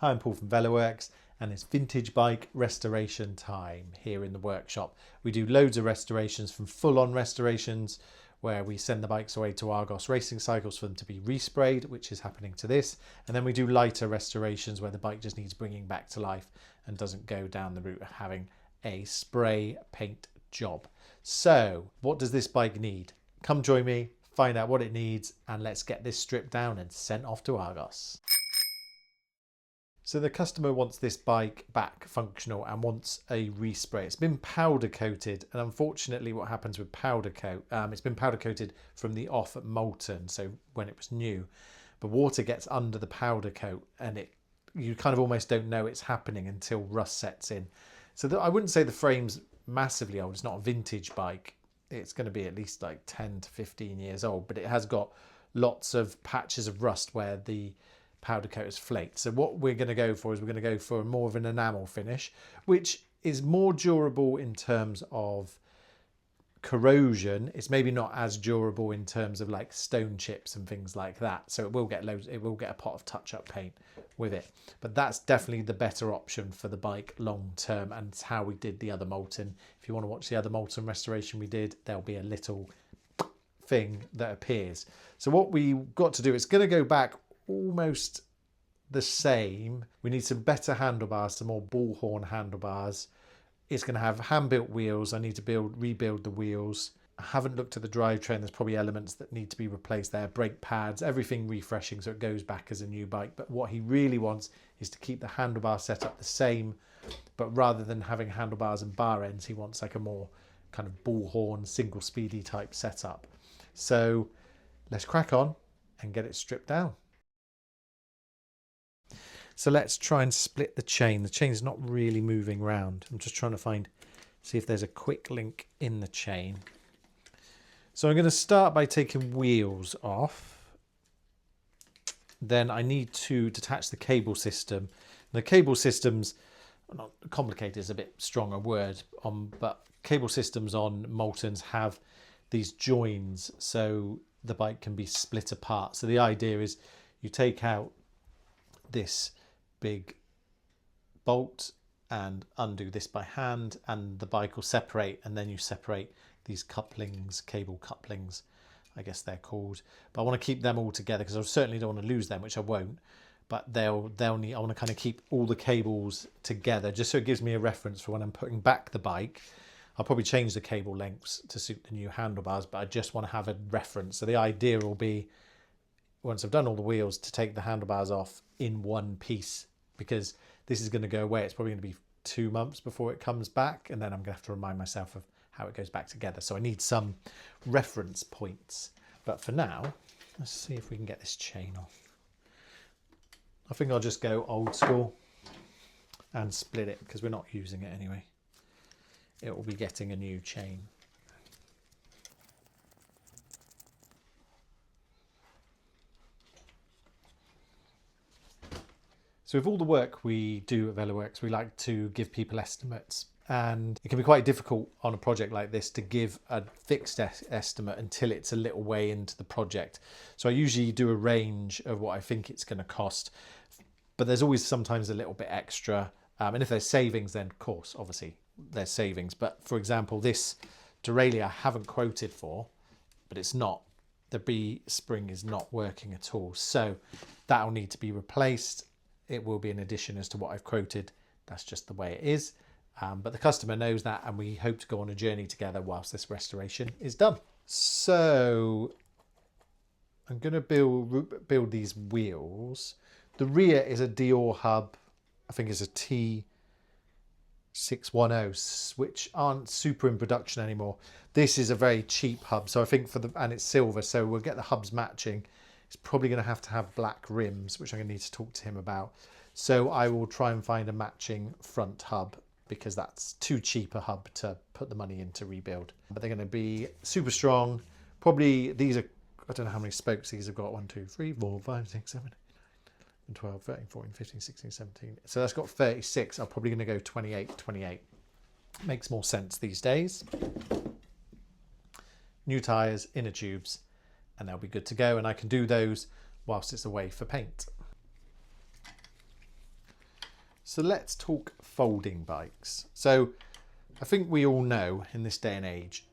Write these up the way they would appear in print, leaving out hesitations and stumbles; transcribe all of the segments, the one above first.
Hi, I'm Paul from VeloWorks, and it's vintage bike restoration time here in the workshop. We do loads of restorations, from full-on restorations where we send the bikes away to Argos Racing Cycles for them to be resprayed, which is happening to this. And then we do lighter restorations where the bike just needs bringing back to life and doesn't go down the route of having a spray paint job. So what does this bike need? Come join me, find out what it needs, and let's get this stripped down and sent off to Argos. So the customer wants this bike back functional and wants a respray. It's been powder coated, and unfortunately what happens with powder coat, it's been powder coated from the off at Moulton, so when it was new, but water gets under the powder coat and you kind of almost don't know it's happening until rust sets in. So I wouldn't say the frame's massively old. It's not a vintage bike. It's going to be at least like 10 to 15 years old, but it has got lots of patches of rust where the powder coat is flaked. So what we're going to go for is we're going to go for more of an enamel finish, which is more durable in terms of corrosion. It's maybe not as durable in terms of like stone chips and things like that. So it will get a pot of touch-up paint with it. But that's definitely the better option for the bike long term, and it's how we did the other Moulton. If you want to watch the other Moulton restoration we did, there'll be a little thing that appears. So what we got to do, it's going to go back almost the same. We need some better handlebars, some more bullhorn handlebars. It's going to have hand-built wheels. I need to rebuild the wheels. I haven't looked at the drivetrain. There's probably elements that need to be replaced there. Brake pads, everything refreshing so it goes back as a new bike. But what he really wants is to keep the handlebar setup the same, but rather than having handlebars and bar ends, he wants like a more kind of bullhorn, single speedy type setup. So let's crack on and get it stripped down. So let's try and split the chain. The chain's not really moving round. I'm just trying to see if there's a quick link in the chain. So I'm going to start by taking wheels off. Then I need to detach the cable system. The cable systems, not complicated is a bit stronger word, but cable systems on Moultons have these joins so the bike can be split apart. So the idea is you take out this big bolt and undo this by hand, and the bike will separate, and then you separate these couplings, cable couplings, I guess they're called. But I want to keep them all together because I certainly don't want to lose them, which I won't. But they'll need. I want to kind of keep all the cables together just so it gives me a reference for when I'm putting back the bike. I'll probably change the cable lengths to suit the new handlebars, but I just want to have a reference. So the idea will be, once I've done all the wheels, to take the handlebars off in one piece, because this is going to go away. It's probably going to be 2 months before it comes back, and then I'm going to have to remind myself of how it goes back together. So I need some reference points. But for now, let's see if we can get this chain off. I think I'll just go old school and split it because we're not using it anyway. It will be getting a new chain. So with all the work we do at VeloWorks, we like to give people estimates, and it can be quite difficult on a project like this to give a fixed estimate until it's a little way into the project. So I usually do a range of what I think it's going to cost, but there's always sometimes a little bit extra. And if there's savings, then of course, obviously there's savings. But for example, this derailleur I haven't quoted for, but it's not, the B spring is not working at all. So that'll need to be replaced. It will be an addition as to what I've quoted. That's just the way it is. But the customer knows that, and we hope to go on a journey together whilst this restoration is done. So I'm going to build these wheels. The rear is a Dior hub. I think it's a T610, which aren't super in production anymore. This is a very cheap hub. So I think and it's silver, so we'll get the hubs matching. It's probably going to have black rims, which I'm going to need to talk to him about. So I will try and find a matching front hub, because that's too cheap a hub to put the money in to rebuild. But they're going to be super strong. Probably these are, I don't know how many spokes these have got. 1, 2, 3, 4, 5, 6, 7, 8, 12, 13, 14, 15, 16, 17. So that's got 36. I'm probably going to go 28, 28. Makes more sense these days. New tyres, inner tubes, and they'll be good to go. And I can do those whilst it's away for paint. So let's talk folding bikes. So I think we all know in this day and age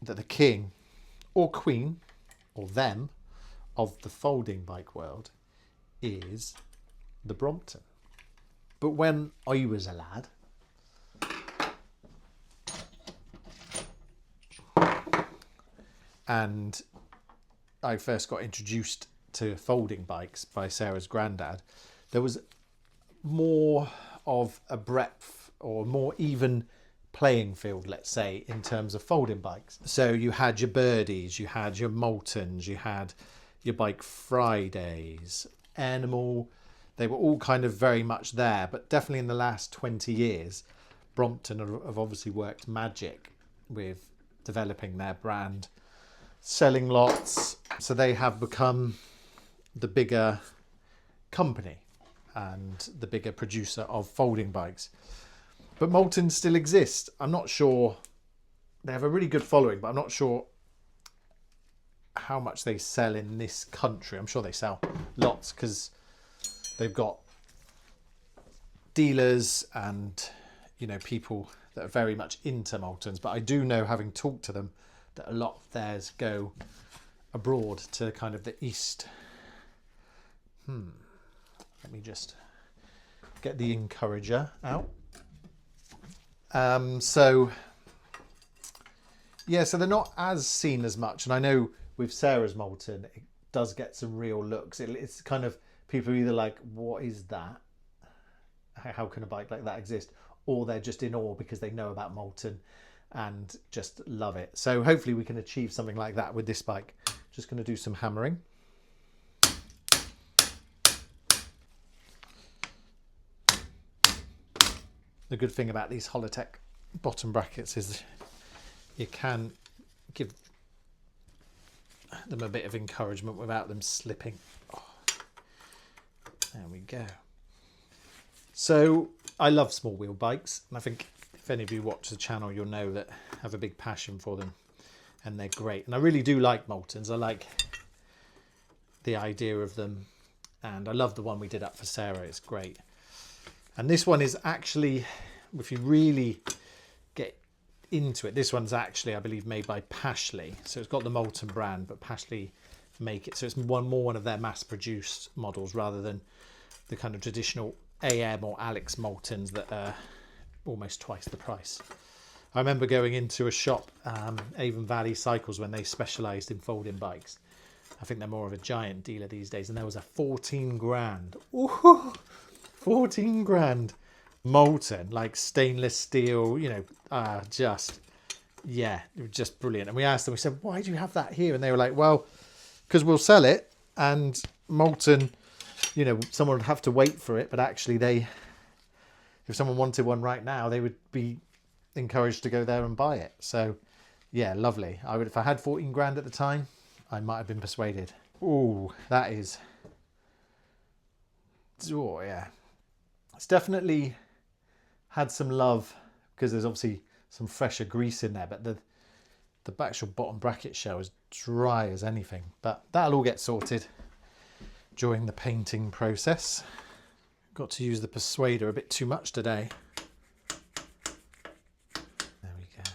that the king or queen or them of the folding bike world is the Brompton. But when I was a lad, and I first got introduced to folding bikes by Sarah's granddad, there was more of a breadth or more even playing field, let's say, in terms of folding bikes. So you had your Birdies, you had your Moultons, you had your Bike Fridays, Animal. They were all kind of very much there, but definitely in the last 20 years, Brompton have obviously worked magic with developing their brand, selling lots. So they have become the bigger company and the bigger producer of folding bikes. But Moulton still exists. I'm not sure. They have a really good following, but I'm not sure how much they sell in this country. I'm sure they sell lots because they've got dealers and, you know, people that are very much into Moultons. But I do know, having talked to them, that a lot of theirs go abroad to kind of the east. Let me just get the encourager out. So they're not as seen as much. And I know with Sarah's Moulton, it does get some real looks. It's kind of, people are either like, what is that? How can a bike like that exist? Or they're just in awe because they know about Moulton and just love it. So hopefully we can achieve something like that with this bike. Just going to do some hammering. The good thing about these Holotech bottom brackets is you can give them a bit of encouragement without them slipping. Oh, there we go. So I love small wheel bikes, and I think if any of you watch the channel, you'll know that I have a big passion for them, and they're great. And I really do like Moultons. I like the idea of them, and I love the one we did up for Sarah. It's great. And this one is actually, if you really get into it, this one's actually, I believe, made by Pashley. So it's got the Moulton brand, but Pashley make it. So it's one of their mass-produced models rather than the kind of traditional AM or Alex Moultons that are almost twice the price. I remember going into a shop, Avon Valley Cycles, when they specialised in folding bikes. I think they're more of a giant dealer these days, and there was a 14 grand. Ooh, 14 grand Moulton, like stainless steel, you know, just brilliant. And we asked them, we said, why do you have that here? And they were like, well, because we'll sell it, and Moulton, you know, someone would have to wait for it, but actually if someone wanted one right now, they would be encouraged to go there and buy it. So yeah, lovely. If I had 14 grand at the time, I might have been persuaded. Ooh, that is, oh yeah. It's definitely had some love because there's obviously some fresher grease in there, but the actual bottom bracket shell is dry as anything. But that'll all get sorted during the painting process. Got to use the persuader a bit too much today. There we go.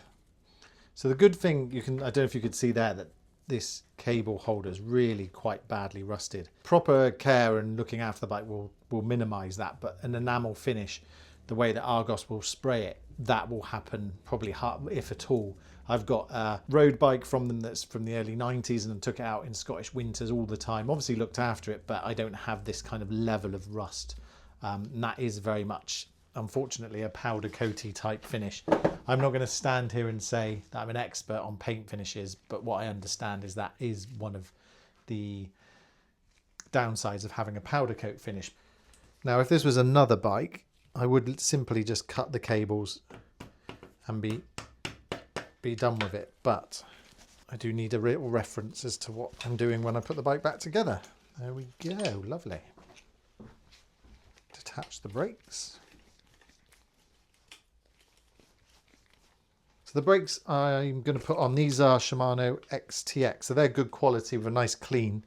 So the good thing, I don't know if you could see there, that this cable holder is really quite badly rusted. Proper care and looking after the bike will minimise that, but an enamel finish, the way that Argos will spray it, that will happen probably, if at all. I've got a road bike from them that's from the early 90s and took it out in Scottish winters all the time. Obviously looked after it, but I don't have this kind of level of rust. And that is very much, unfortunately, a powder coaty type finish. I'm not going to stand here and say that I'm an expert on paint finishes, but what I understand is that is one of the downsides of having a powder coat finish. Now, if this was another bike, I would simply just cut the cables and be done with it. But I do need a little reference as to what I'm doing when I put the bike back together. There we go, lovely. Detach the brakes. So the brakes I'm going to put on, these are Shimano XTX. So they're good quality with a nice clean.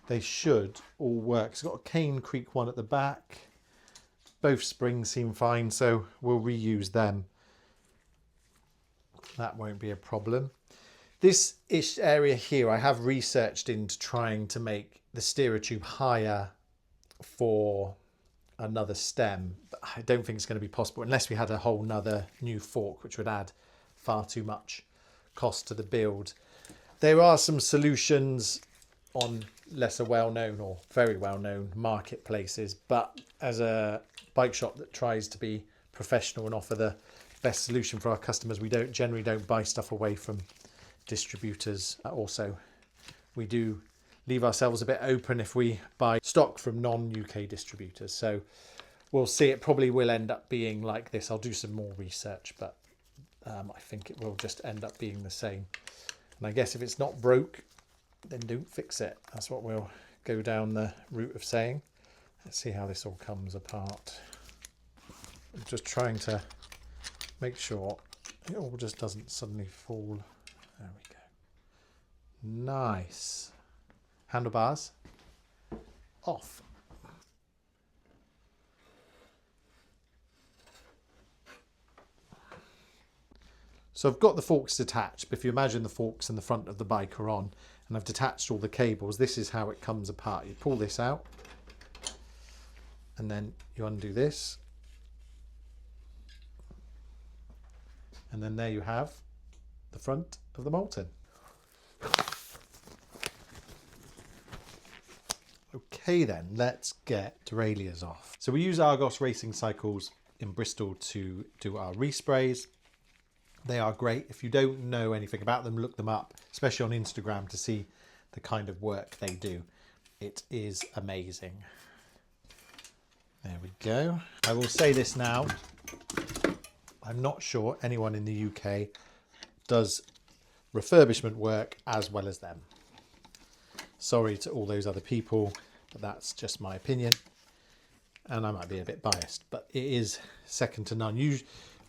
They should all work. It's got a Cane Creek one at the back. Both springs seem fine, so we'll reuse them. That won't be a problem. This ish area here, I have researched into trying to make the steerer tube higher for another stem, but I don't think it's going to be possible unless we had a whole nother new fork, which would add far too much cost to the build. There are some solutions on lesser well-known or very well-known marketplaces, but as a bike shop that tries to be professional and offer the best solution for our customers, we generally don't buy stuff away from distributors. Also, we do leave ourselves a bit open if we buy stock from non-UK distributors. So we'll see. It probably will end up being like this. I'll do some more research, but I think it will just end up being the same. And I guess if it's not broke, then don't fix it. That's what we'll go down the route of saying. Let's see how this all comes apart. I'm just trying to make sure it all just doesn't suddenly fall. There we go. Nice. Handlebars off. So I've got the forks detached, but if you imagine the forks in the front of the bike are on, and I've detached all the cables, this is how it comes apart. You pull this out, and then you undo this, and then there you have the front of the Moulton. Okay then, let's get derailleurs off. So we use Argos racing cycles in Bristol to do our resprays. They are great. If you don't know anything about them, look them up, especially on Instagram, to see the kind of work they do. It is amazing. There we go. I will say this now. I'm not sure anyone in the UK does refurbishment work as well as them. Sorry to all those other people, but that's just my opinion. And I might be a bit biased, but it is second to none.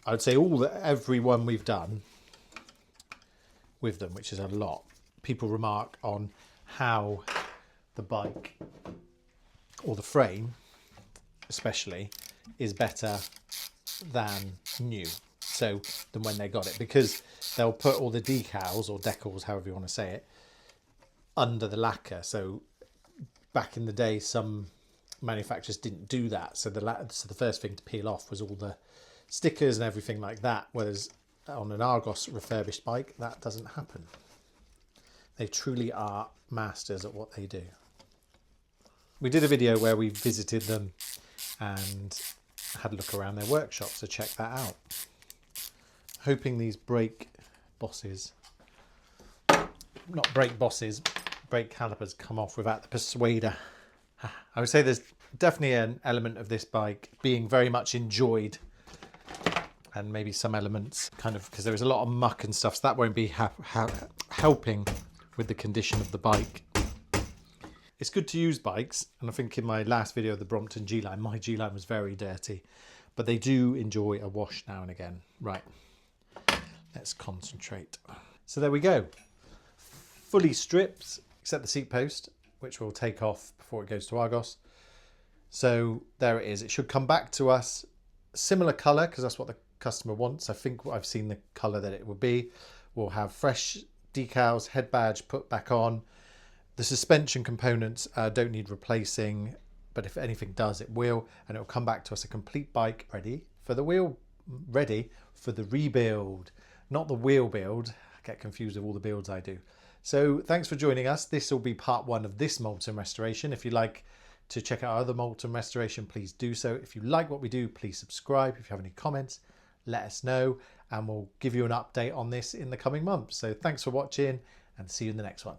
I would say every one we've done with them, which is a lot, people remark on how the bike or the frame especially is better than new, so than when they got it, because they'll put all the decals or decals, however you want to say it, under the lacquer. So back in the day, some manufacturers didn't do that, so the first thing to peel off was all the stickers and everything like that, whereas on an Argos refurbished bike that doesn't happen. They truly are masters at what they do. We did a video where we visited them and had a look around their workshop, so check that out. Hoping these brake calipers come off without the persuader. I would say there's definitely an element of this bike being very much enjoyed, and maybe some elements kind of, because there is a lot of muck and stuff, so that won't be helping with the condition of the bike. It's good to use bikes, and I think in my last video of the Brompton G-Line, my G-Line was very dirty, but they do enjoy a wash now and again. Right, let's concentrate. So there we go, fully stripped except the seat post, which we'll take off before it goes to Argos. So there it is. It should come back to us similar colour, because that's what the customer wants. I think I've seen the colour that it will be. We'll have fresh decals, head badge put back on. The suspension components don't need replacing, but if anything does, it will, and it will come back to us a complete bike ready for the rebuild, not the wheel build. I get confused with all the builds I do. So thanks for joining us. This will be part one of this Moulton restoration. If you'd like to check out our other Moulton restoration, please do so. If you like what we do, please subscribe. If you have any comments, let us know, and we'll give you an update on this in the coming months. So thanks for watching, and see you in the next one.